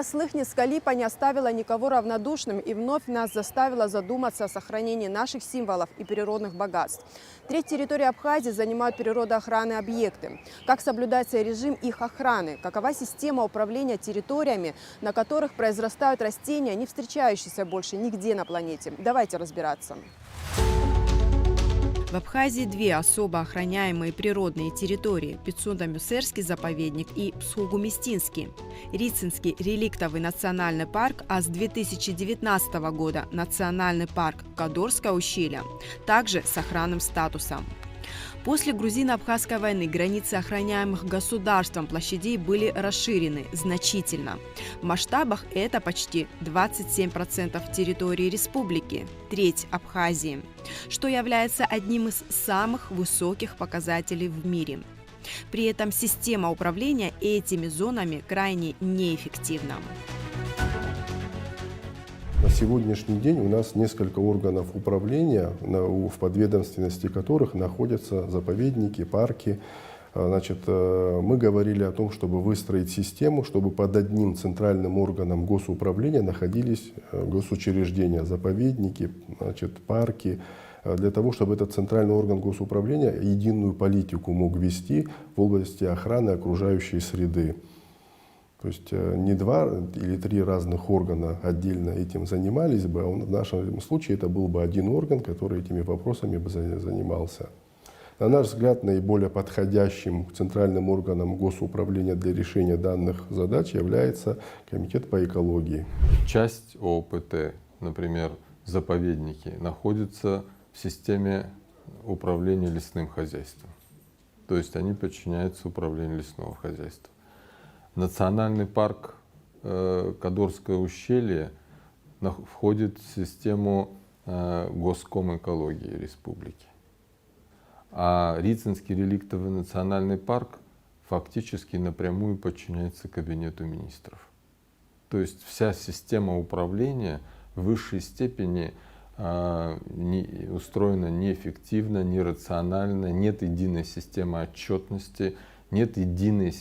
Слыхницкая липа не оставила никого равнодушным и вновь нас заставила задуматься о сохранении наших символов и природных богатств. Треть территории Абхазии занимают природоохранные объекты. Как соблюдается режим их охраны? Какова система управления территориями, на которых произрастают растения, не встречающиеся больше нигде на планете? Давайте разбираться. В Абхазии две особо охраняемые природные территории – Пицунда-Мюсерский заповедник и Псхугумистинский. Рицинский реликтовый национальный парк, а с 2019 года национальный парк Кадорское ущелье, также с охранным статусом. После грузино-абхазской войны границы охраняемых государством площадей были расширены значительно. В масштабах это почти 27% территории республики, треть Абхазии, что является одним из самых высоких показателей в мире. При этом система управления этими зонами крайне неэффективна. На сегодняшний день у нас несколько органов управления, в подведомственности которых находятся заповедники, парки. Значит, мы говорили о том, чтобы выстроить систему, чтобы под одним центральным органом госуправления находились госучреждения, заповедники, значит, парки, для того, чтобы этот центральный орган госуправления единую политику мог вести в области охраны окружающей среды. То есть не два или три разных органа отдельно этим занимались бы, а в нашем случае это был бы один орган, который этими вопросами бы занимался. На наш взгляд, наиболее подходящим центральным органом госуправления для решения данных задач является Комитет по экологии. Часть ООПТ, например, заповедники, находится в системе управления лесным хозяйством. То есть они подчиняются управлению лесного хозяйства. Национальный парк Кадорское ущелье входит в систему Госкомэкологии республики. А Рицинский реликтовый национальный парк фактически напрямую подчиняется Кабинету министров. То есть вся система управления в высшей степени устроена неэффективно, нерационально, нет единой системы отчетности, нет единой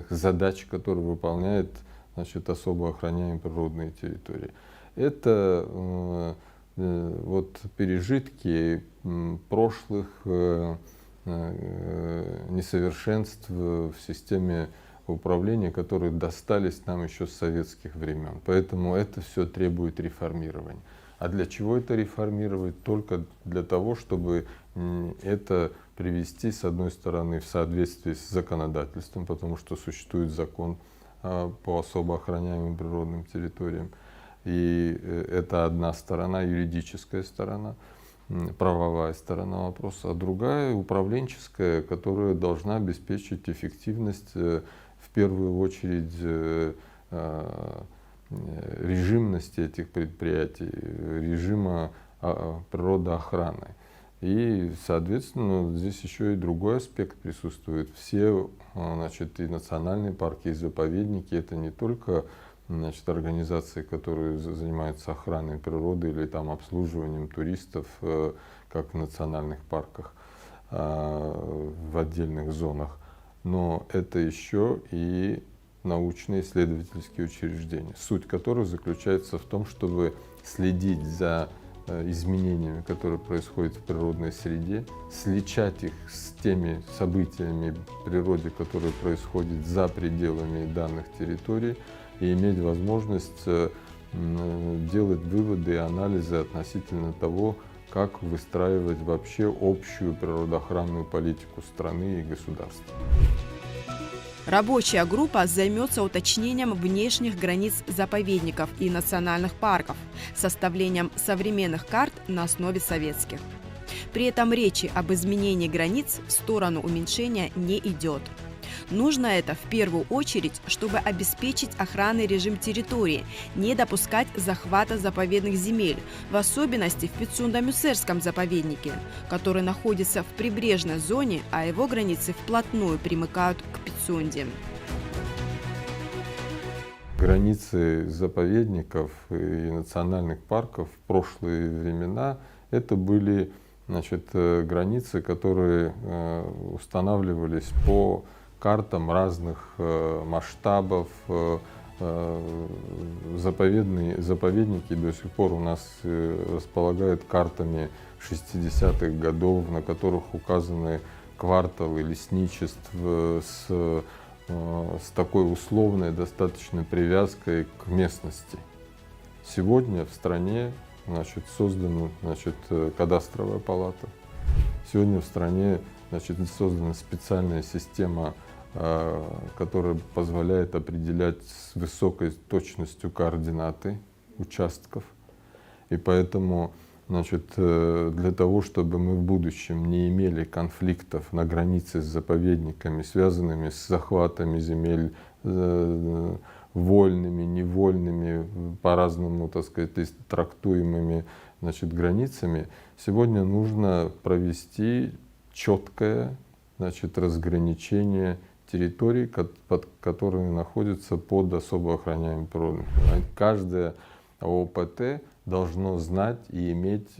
задач, которую выполняет, значит, особо охраняемые природные территории. Это вот пережитки прошлых несовершенств в системе управления, которые достались нам еще с советских времен. Поэтому это все требует реформирования. А для чего это реформировать? Только для того, чтобы это привести, с одной стороны, в соответствии с законодательством, потому что существует закон по особо охраняемым природным территориям. И это одна сторона, юридическая сторона, правовая сторона вопроса, а другая управленческая, которая должна обеспечить эффективность, в первую очередь, режимности этих предприятий, режима природоохраны. И, соответственно, здесь еще и другой аспект присутствует. Все, значит, и национальные парки, и заповедники — это не только, значит, организации, которые занимаются охраной природы или там обслуживанием туристов, как в национальных парках, в отдельных зонах, но это еще и научно-исследовательские учреждения, суть которых заключается в том, чтобы следить за изменениями, которые происходят в природной среде, сличать их с теми событиями в природе, которые происходят за пределами данных территорий, и иметь возможность делать выводы и анализы относительно того, как выстраивать вообще общую природоохранную политику страны и государства. Рабочая группа займется уточнением внешних границ заповедников и национальных парков, составлением современных карт на основе советских. При этом речи об изменении границ в сторону уменьшения не идет. Нужно это в первую очередь, чтобы обеспечить охранный режим территории, не допускать захвата заповедных земель, в особенности в Пицунда-Мюсерском заповеднике, который находится в прибрежной зоне, а его границы вплотную примыкают к Пицунде. Границы заповедников и национальных парков в прошлые времена это были, значит, границы, которые устанавливались по картам разных масштабов, заповедники до сих пор у нас располагают картами 60-х годов, на которых указаны кварталы лесничеств с такой условной достаточно привязкой к местности. Сегодня в стране создана кадастровая палата. Сегодня в стране создана специальная система, которая позволяет определять с высокой точностью координаты участков. И поэтому для того, чтобы мы в будущем не имели конфликтов на границе с заповедниками, связанными с захватами земель, вольными, невольными, по-разному, трактуемыми, границами, сегодня нужно провести четкое, разграничение территорий, которые находятся под особо охраняемым природным. Каждое ОПТ должно знать и иметь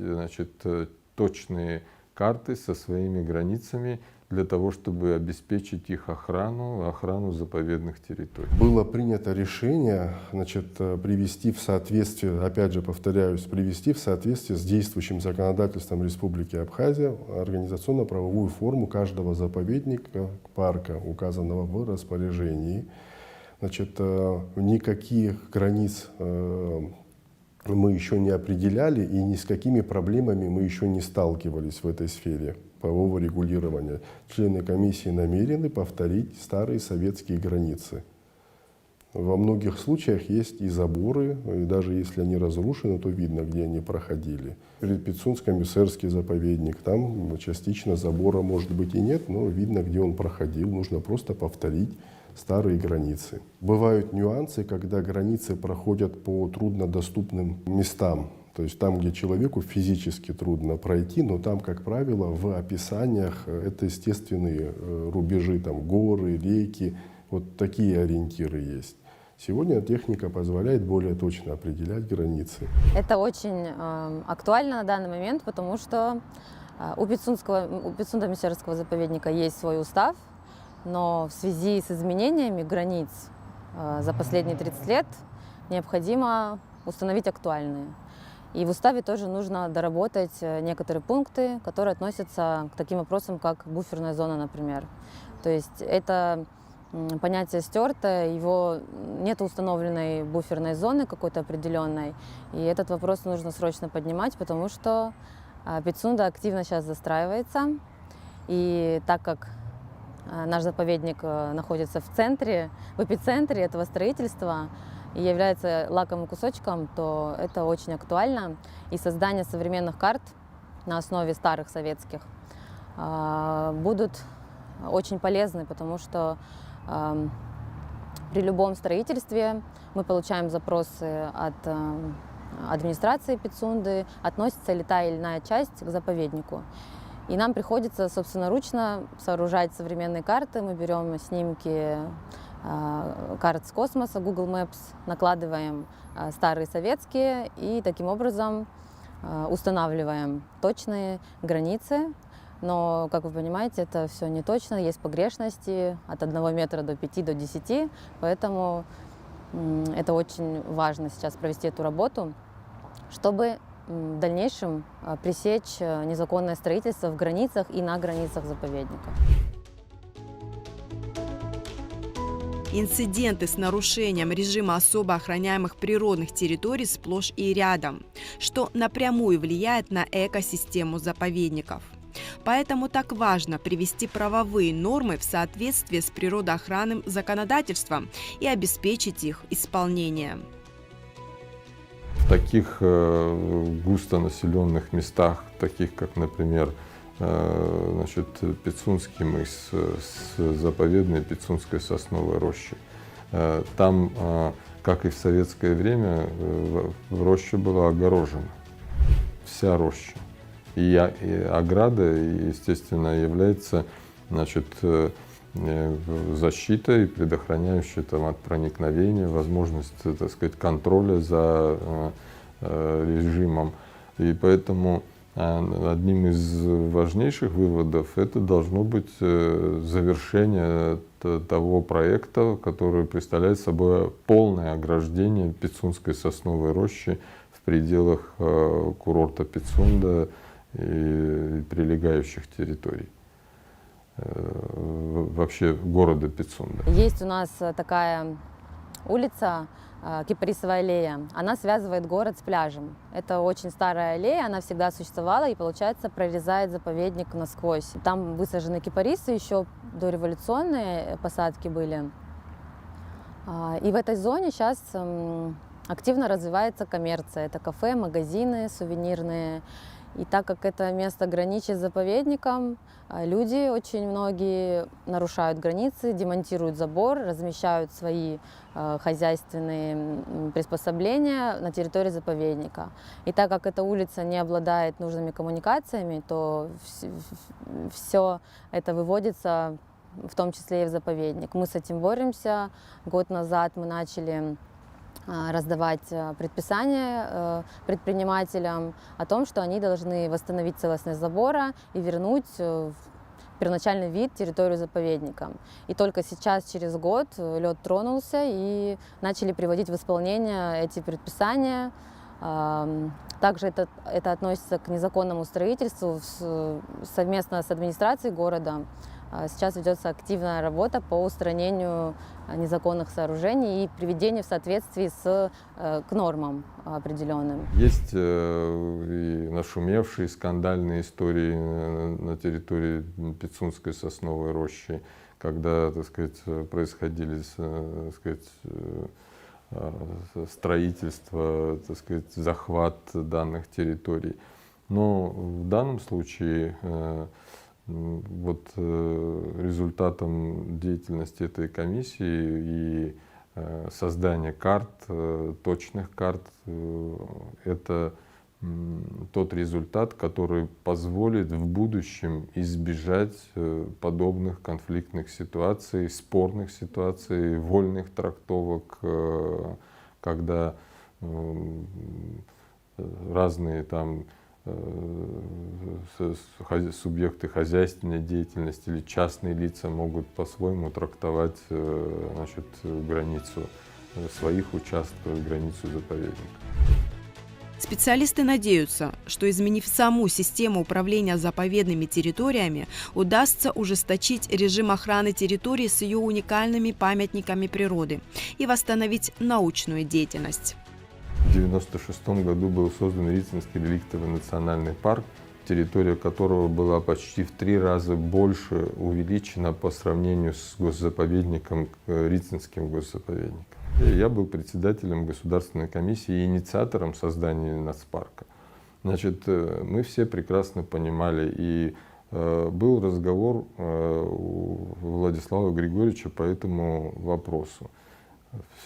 точные карты со своими границами для того, чтобы обеспечить их охрану заповедных территорий. Было принято решение привести в соответствие, опять же повторяюсь, привести в соответствие с действующим законодательством Республики Абхазия организационно-правовую форму каждого заповедника, парка, указанного в распоряжении. Никаких границ мы еще не определяли и ни с какими проблемами мы еще не сталкивались в этой сфере правового регулирования. Члены комиссии намерены повторить старые советские границы. Во многих случаях есть и заборы, и даже если они разрушены, то видно, где они проходили. Перед Пицунско-Мюсерский заповедник, там частично забора может быть и нет, но видно, где он проходил, нужно просто повторить старые границы. Бывают нюансы, когда границы проходят по труднодоступным местам. То есть там, где человеку физически трудно пройти, но там, как правило, в описаниях это естественные рубежи, горы, реки, вот такие ориентиры есть. Сегодня техника позволяет более точно определять границы. Это очень актуально на данный момент, потому что у Пицунда-Мюсерского заповедника есть свой устав, но в связи с изменениями границ за последние 30 лет необходимо установить актуальные. И в уставе тоже нужно доработать некоторые пункты, которые относятся к таким вопросам, как буферная зона, например. То есть это понятие стерто, его нет установленной буферной зоны какой-то определенной, и этот вопрос нужно срочно поднимать, потому что Пицунда активно сейчас застраивается, и так как наш заповедник находится в эпицентре этого строительства и является лакомым кусочком, то это очень актуально. И создание современных карт на основе старых советских будут очень полезны, потому что при любом строительстве мы получаем запросы от администрации Пицунды, относится ли та или иная часть к заповеднику. И нам приходится собственноручно сооружать современные карты. Мы берем снимки карт с космоса, Google Maps, накладываем старые советские и таким образом устанавливаем точные границы. Но, как вы понимаете, это все не точно, есть погрешности от 1 метра до 5, до 10, поэтому это очень важно сейчас провести эту работу, чтобы в дальнейшем пресечь незаконное строительство в границах и на границах заповедника. Инциденты с нарушением режима особо охраняемых природных территорий сплошь и рядом, что напрямую влияет на экосистему заповедников. Поэтому так важно привести правовые нормы в соответствие с природоохранным законодательством и обеспечить их исполнение. В таких густонаселенных местах, таких как, например, Пицунский мыс с заповедной Пицунской сосновой рощей, там, как и в советское время, роща была огорожена, вся роща. И ограда, естественно, является защитой, предохраняющей от проникновения, возможность, контроля за режимом. И поэтому одним из важнейших выводов это должно быть завершение того проекта, который представляет собой полное ограждение Пицунской сосновой рощи в пределах курорта Пицунда и прилегающих территорий, вообще города Пицунда. Есть у нас такая улица, Кипарисовая аллея. Она связывает город с пляжем. Это очень старая аллея, она всегда существовала и, получается, прорезает заповедник насквозь. Там высажены кипарисы, еще дореволюционные посадки были. И в этой зоне сейчас активно развивается коммерция. Это кафе, магазины сувенирные. И так как это место граничит с заповедником, люди очень многие нарушают границы, демонтируют забор, размещают свои хозяйственные приспособления на территории заповедника. И так как эта улица не обладает нужными коммуникациями, то все это выводится в том числе и в заповедник. Мы с этим боремся. Год назад мы начали раздавать предписания предпринимателям о том, что они должны восстановить целостность забора и вернуть в первоначальный вид территорию заповедника. И только сейчас, через год, лед тронулся и начали приводить в исполнение эти предписания. Также это относится к незаконному строительству. Совместно с администрацией города сейчас ведется активная работа по устранению незаконных сооружений и приведению в соответствии к нормам определенным. Есть и нашумевшие скандальные истории на территории Пицунской сосновой рощи, когда, так сказать, происходили, так сказать, строительство, так сказать, захват данных территорий. Но в данном случае вот результатом деятельности этой комиссии и создания карт, точных карт, это тот результат, который позволит в будущем избежать подобных конфликтных ситуаций, спорных ситуаций, вольных трактовок, когда разные там субъекты хозяйственной деятельности или частные лица могут по-своему трактовать, значит, границу своих участков, границу заповедника. Специалисты надеются, что, изменив саму систему управления заповедными территориями, удастся ужесточить режим охраны территории с ее уникальными памятниками природы и восстановить научную деятельность. В 1996 году был создан Рицинский реликтовый национальный парк, территория которого была почти в 3 раза больше увеличена по сравнению с госзаповедником, Рицинским госзаповедником. Я был председателем Государственной комиссии и инициатором создания нацпарка. Значит, мы все прекрасно понимали, и был разговор у Владислава Григорьевича по этому вопросу.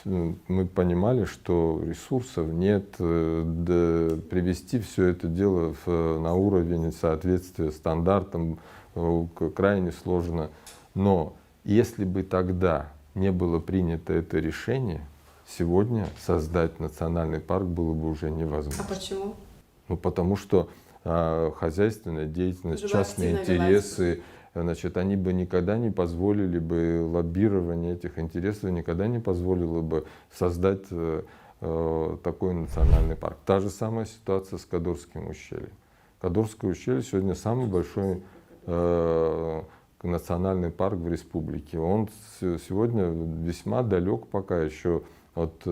Мы понимали, что ресурсов нет, привести все это дело на уровень соответствия стандартам крайне сложно. Но если бы тогда не было принято это решение, сегодня создать национальный парк было бы уже невозможно. А почему? Ну, потому что хозяйственная деятельность, частные интересы, значит, они бы никогда не позволили бы, лоббирование этих интересов никогда не позволило бы создать такой национальный парк. Та же самая ситуация с Кадорским ущельем. Кадорское ущелье сегодня самый большой национальный парк в республике. Он сегодня весьма далек пока еще от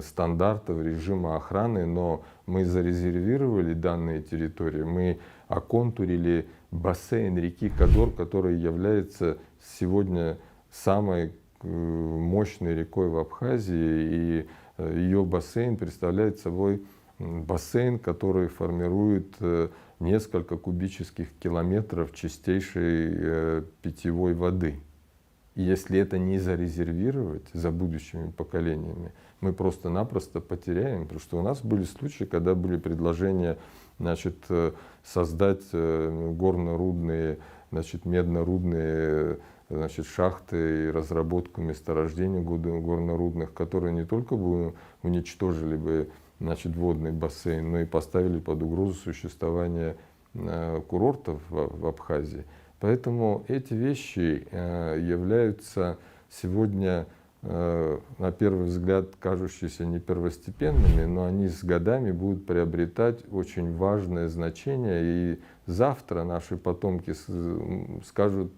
стандартов режима охраны, но мы зарезервировали данные территории, мы оконтурили бассейн реки Кадор, который является сегодня самой мощной рекой в Абхазии, и ее бассейн представляет собой бассейн, который формирует несколько кубических километров чистейшей питьевой воды. И если это не зарезервировать за будущими поколениями, мы просто-напросто потеряем. Потому что у нас были случаи, когда были предложения, значит, создать горно-рудные, значит, медно-рудные, значит, шахты и разработку месторождений горно-рудных, которые не только бы уничтожили бы, значит, водный бассейн, но и поставили под угрозу существование курортов в Абхазии. Поэтому эти вещи являются сегодня, на первый взгляд, кажущиеся не первостепенными, но они с годами будут приобретать очень важное значение. И завтра наши потомки скажут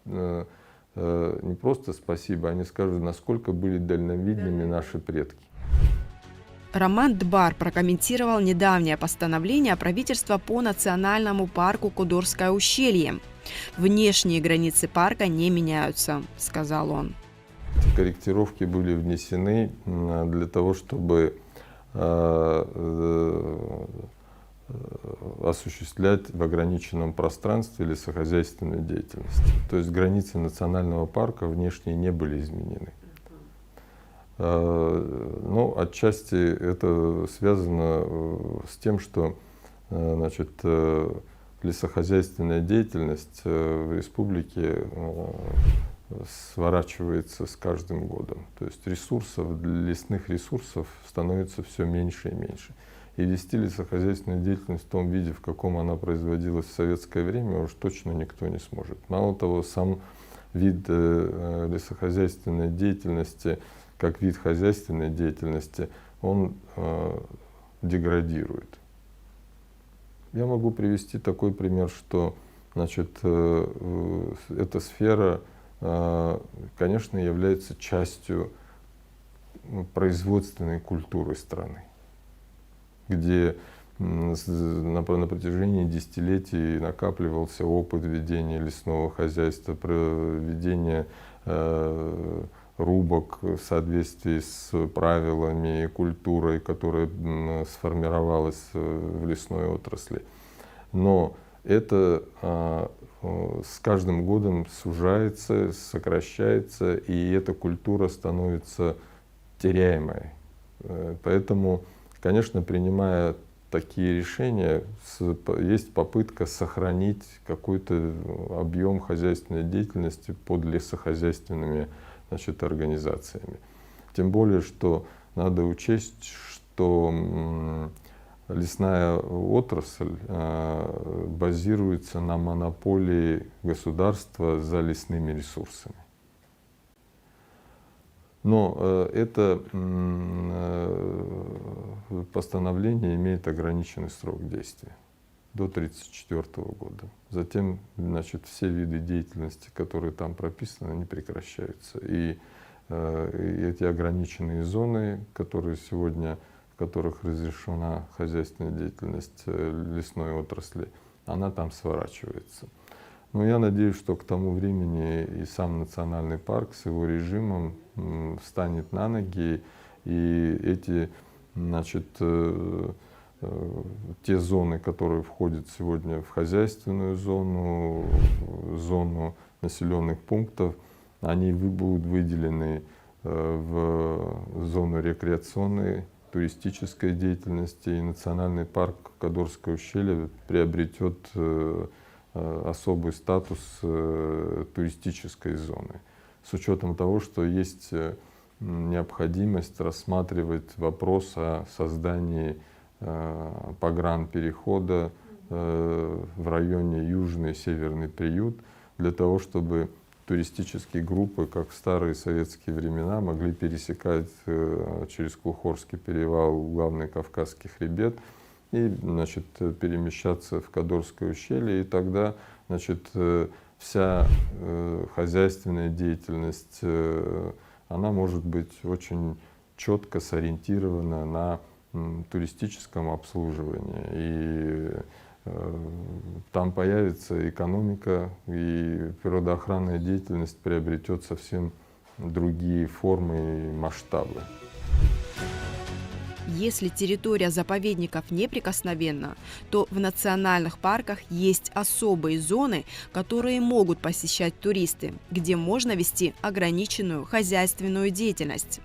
не просто спасибо, они скажут, насколько были дальновидными наши предки. Роман Дбар прокомментировал недавнее постановление правительства по национальному парку Кодорское ущелье. «Внешние границы парка не меняются», — сказал он. Эти корректировки были внесены для того, чтобы осуществлять в ограниченном пространстве лесохозяйственную деятельность. То есть границы национального парка внешние не были изменены. Но отчасти это связано с тем, что значит, лесохозяйственная деятельность в республике сворачивается с каждым годом. То есть лесных ресурсов становится все меньше и меньше. И вести лесохозяйственную деятельность в том виде, в каком она производилась в советское время, уж точно никто не сможет. Мало того, сам вид лесохозяйственной деятельности, как вид хозяйственной деятельности, он деградирует. Я могу привести такой пример, что значит, эта сфера, конечно, является частью производственной культуры страны, где на протяжении десятилетий накапливался опыт ведения лесного хозяйства, проведения рубок в соответствии с правилами и культурой, которая сформировалась в лесной отрасли. Но это с каждым годом сужается, сокращается, и эта культура становится теряемой. Поэтому, конечно, принимая такие решения, есть попытка сохранить какой-то объем хозяйственной деятельности под лесохозяйственными, значит, организациями. Тем более, что надо учесть, что лесная отрасль базируется на монополии государства за лесными ресурсами. Но это постановление имеет ограниченный срок действия до 1934 года. Затем, значит, все виды деятельности, которые там прописаны, они прекращаются. И эти ограниченные зоны, которые сегодня, в которых разрешена хозяйственная деятельность лесной отрасли, она там сворачивается. Но я надеюсь, что к тому времени и сам национальный парк с его режимом встанет на ноги, и эти, значит, те зоны, которые входят сегодня в хозяйственную зону, зону населенных пунктов, они будут выделены в зону рекреационной, туристической деятельности, и национальный парк Кодорское ущелье приобретет особый статус туристической зоны. С учетом того, что есть необходимость рассматривать вопрос о создании погранперехода в районе Южный и Северный Приют, для того, чтобы туристические группы, как в старые советские времена, могли пересекать через Клухорский перевал главный Кавказский хребет и, значит, перемещаться в Кодорское ущелье, и тогда, значит, вся хозяйственная деятельность, она может быть очень четко сориентирована на туристическом обслуживании. И там появится экономика, и природоохранная деятельность приобретет совсем другие формы и масштабы. Если территория заповедников неприкосновенна, то в национальных парках есть особые зоны, которые могут посещать туристы, где можно вести ограниченную хозяйственную деятельность.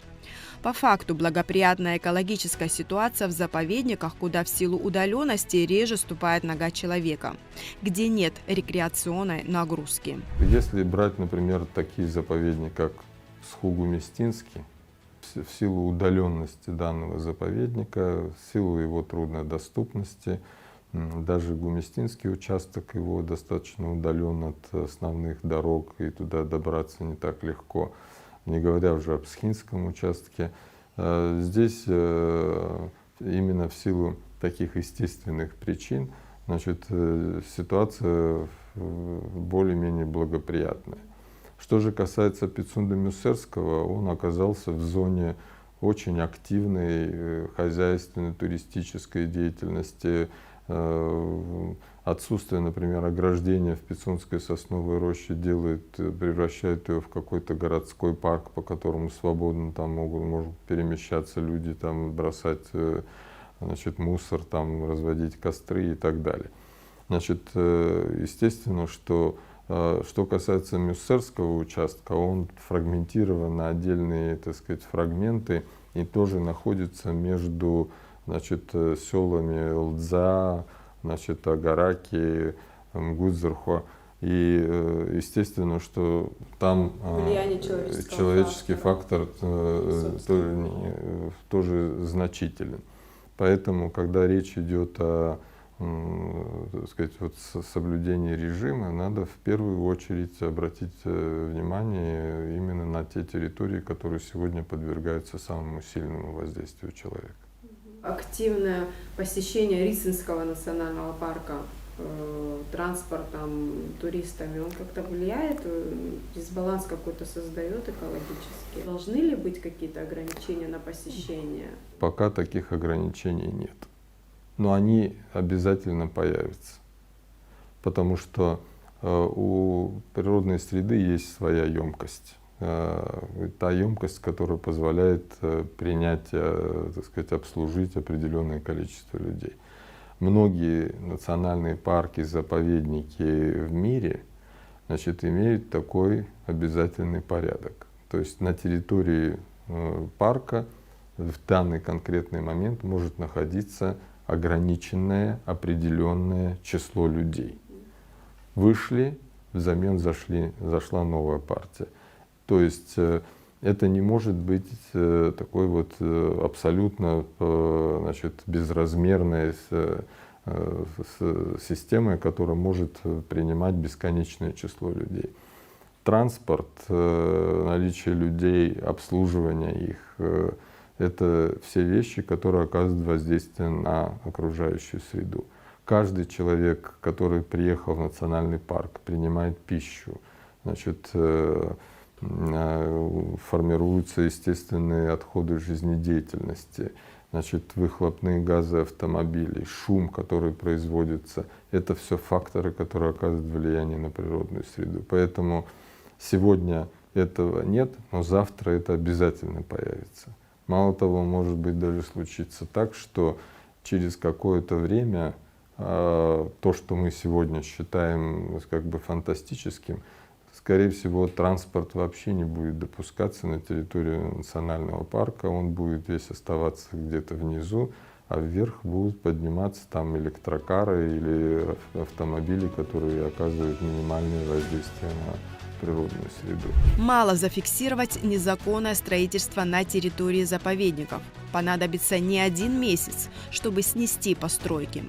По факту благоприятная экологическая ситуация в заповедниках, куда в силу удаленности реже ступает нога человека, где нет рекреационной нагрузки. Если брать, например, такие заповедники, как Схугу-Местинский, в силу удаленности данного заповедника, в силу его трудной доступности, Даже Гуместинский участок его достаточно удален от основных дорог, и туда добраться не так легко, не говоря уже об Псхинском участке. Здесь именно в силу таких естественных причин, значит, ситуация более-менее благоприятная. Что же касается Пицунда-Мюссерского, он оказался в зоне очень активной хозяйственной, туристической деятельности. Отсутствие, например, ограждения в Пицунской сосновой роще превращает ее в какой-то городской парк, по которому свободно там могут перемещаться люди, там бросать, значит, мусор, там разводить костры и так далее. Значит, естественно, что касается Мюссерского участка, он фрагментирован на отдельные, так сказать, фрагменты и тоже находится между, значит, селами Лдза, значит, Агараки, Мгудзерхо. И естественно, что там человеческий фактор тоже значителен. Поэтому, когда речь идет о, так сказать, вот соблюдении режима, надо в первую очередь обратить внимание именно на те территории, которые сегодня подвергаются самому сильному воздействию человека. Активное посещение Рицинского национального парка транспортом, туристами, он как-то влияет, дисбаланс какой-то создает экологический? Должны ли быть какие-то ограничения на посещение? Пока таких ограничений нет. Но они обязательно появятся, потому что у природной среды есть своя емкость. Та емкость, которая позволяет принять, так сказать, обслужить определенное количество людей. Многие национальные парки, заповедники в мире, значит, имеют такой обязательный порядок. То есть на территории парка в данный конкретный момент может находиться ограниченное, определенное число людей. Вышли, взамен зашла новая партия. То есть это не может быть такой вот абсолютно, значит, безразмерной системой, которая может принимать бесконечное число людей. Транспорт, наличие людей, обслуживание их — это все вещи, которые оказывают воздействие на окружающую среду. Каждый человек, который приехал в национальный парк, принимает пищу, значит, формируются естественные отходы жизнедеятельности, значит, выхлопные газы автомобилей, шум, который производится. Это все факторы, которые оказывают влияние на природную среду. Поэтому сегодня этого нет, но завтра это обязательно появится. Мало того, может быть даже случится так, что через какое-то время то, что мы сегодня считаем как бы фантастическим, скорее всего, транспорт вообще не будет допускаться на территорию национального парка, он будет весь оставаться где-то внизу, а вверх будут подниматься там электрокары или автомобили, которые оказывают минимальное воздействие на природную среду. Мало зафиксировать незаконное строительство на территории заповедников. Понадобится не 1 месяц, чтобы снести постройки.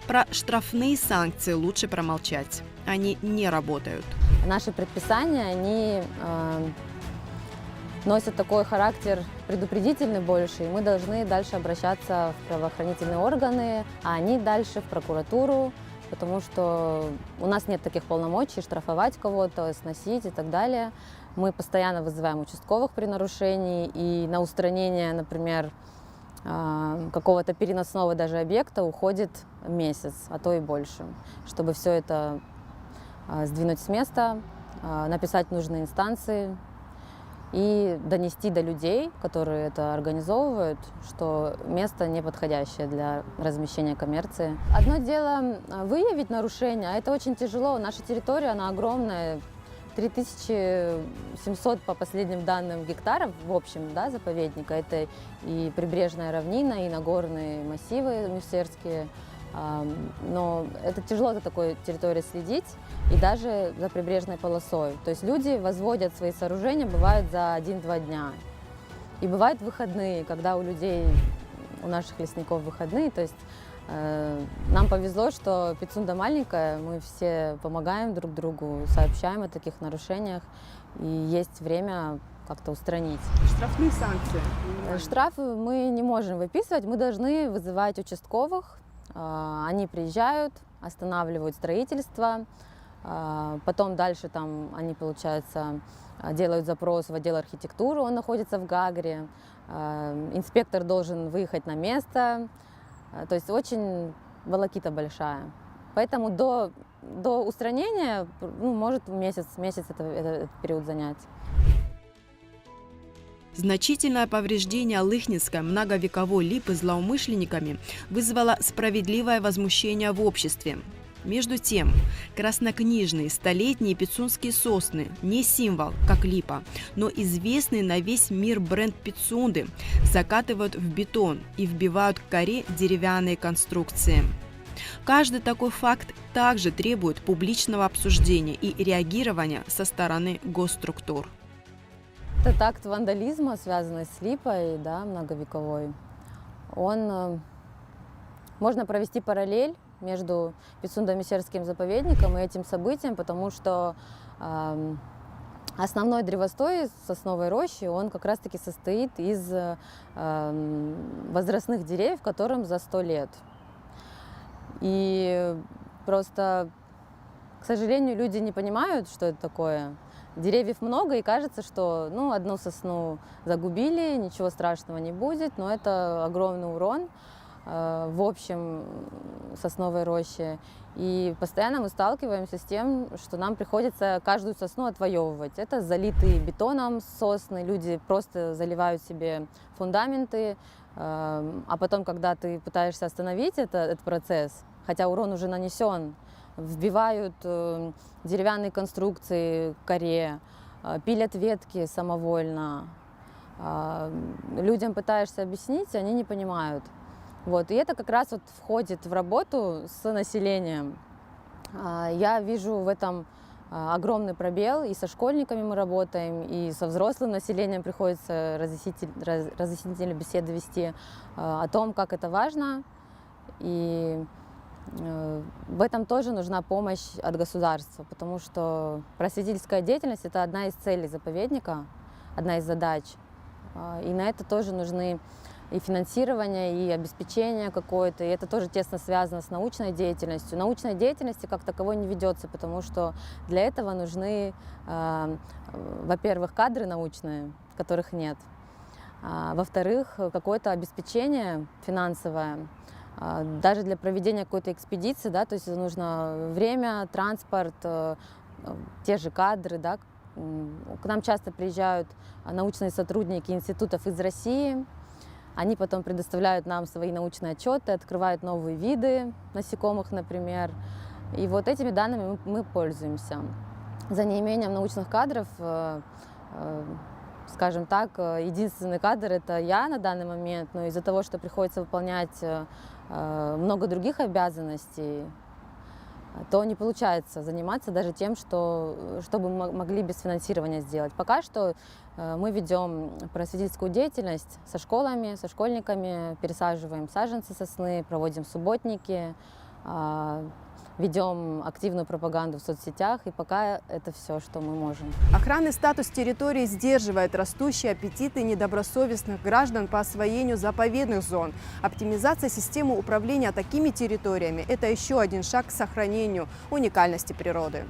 Про штрафные санкции лучше промолчать. Они не работают. Наши предписания, они носят такой характер предупредительный больше, и мы должны дальше обращаться в правоохранительные органы, а они дальше в прокуратуру, потому что у нас нет таких полномочий штрафовать кого-то, сносить и так далее. Мы постоянно вызываем участковых при нарушении, и на устранение, например, какого-то переносного даже объекта уходит месяц, а то и больше, чтобы все это сдвинуть с места, написать нужные инстанции и донести до людей, которые это организовывают, что место неподходящее для размещения коммерции. Одно дело выявить нарушение, а это очень тяжело. Наша территория, она огромная, 3700 по последним данным гектаров в общем, да, заповедника. Это и прибрежная равнина, и нагорные массивы мюссерские. Но это тяжело за такой территорией следить, и даже за прибрежной полосой. То есть люди возводят свои сооружения, бывает за 1-2 дня. И бывают выходные, когда у людей, у наших лесников выходные, то есть Нам повезло, что Пицунда маленькая, мы все помогаем друг другу, сообщаем о таких нарушениях, и есть время как-то устранить. Штрафные санкции. Штрафы мы не можем выписывать, мы должны вызывать участковых. Они приезжают, останавливают строительство, потом дальше там они, получается, делают запрос в отдел архитектуры, он находится в Гагре. Инспектор должен выехать на место, то есть очень волокита большая. Поэтому до устранения, может месяц этот период занять. Значительное повреждение лыхнинской многовековой липы злоумышленниками вызвало справедливое возмущение в обществе. Между тем, краснокнижные столетние пицунские сосны не символ, как липа, но известный на весь мир бренд Пицунды закатывают в бетон и вбивают к коре деревянные конструкции. Каждый такой факт также требует публичного обсуждения и реагирования со стороны госструктур. Этот акт вандализма, связанный с липой, да, многовековой, можно провести параллель между Пицундо-Мещерским заповедником и этим событием, потому что основной древостой сосновой рощи, он как раз-таки состоит из возрастных деревьев, которым за 100 лет. И просто, к сожалению, люди не понимают, что это такое. Деревьев много, и кажется, что одну сосну загубили, ничего страшного не будет, но это огромный урон в общем сосновой роще. И постоянно мы сталкиваемся с тем, что нам приходится каждую сосну отвоевывать. Это залитые бетоном сосны, люди просто заливают себе фундаменты, а потом, когда ты пытаешься остановить этот процесс, хотя урон уже нанесен, вбивают деревянные конструкции к коре, пилят ветки самовольно. Людям пытаешься объяснить, они не понимают. И это как раз входит в работу с населением. Я вижу в этом огромный пробел, и со школьниками мы работаем, и со взрослым населением приходится разъяснительные беседы вести о том, как это важно. И в этом тоже нужна помощь от государства, потому что просветительская деятельность – это одна из целей заповедника, одна из задач. И на это тоже нужны и финансирование, и обеспечение какое-то, и это тоже тесно связано с научной деятельностью. Научной деятельности как таковой не ведется, потому что для этого нужны, во-первых, кадры научные, которых нет, во-вторых, какое-то обеспечение финансовое. Даже для проведения какой-то экспедиции, да, то есть нужно время, транспорт, те же кадры, да. К нам часто приезжают научные сотрудники институтов из России, они потом предоставляют нам свои научные отчеты, открывают новые виды насекомых, например, и этими данными мы пользуемся. За неимением научных кадров, скажем так, единственный кадр – это я на данный момент, но из-за того, что приходится выполнять много других обязанностей, то не получается заниматься даже тем, чтобы мы могли без финансирования сделать. Пока что мы ведем просветительскую деятельность со школами, со школьниками, пересаживаем саженцы сосны, проводим субботники, ведем активную пропаганду в соцсетях, и пока это все, что мы можем. Охранный статус территории сдерживает растущие аппетиты недобросовестных граждан по освоению заповедных зон. Оптимизация системы управления такими территориями – это еще один шаг к сохранению уникальности природы.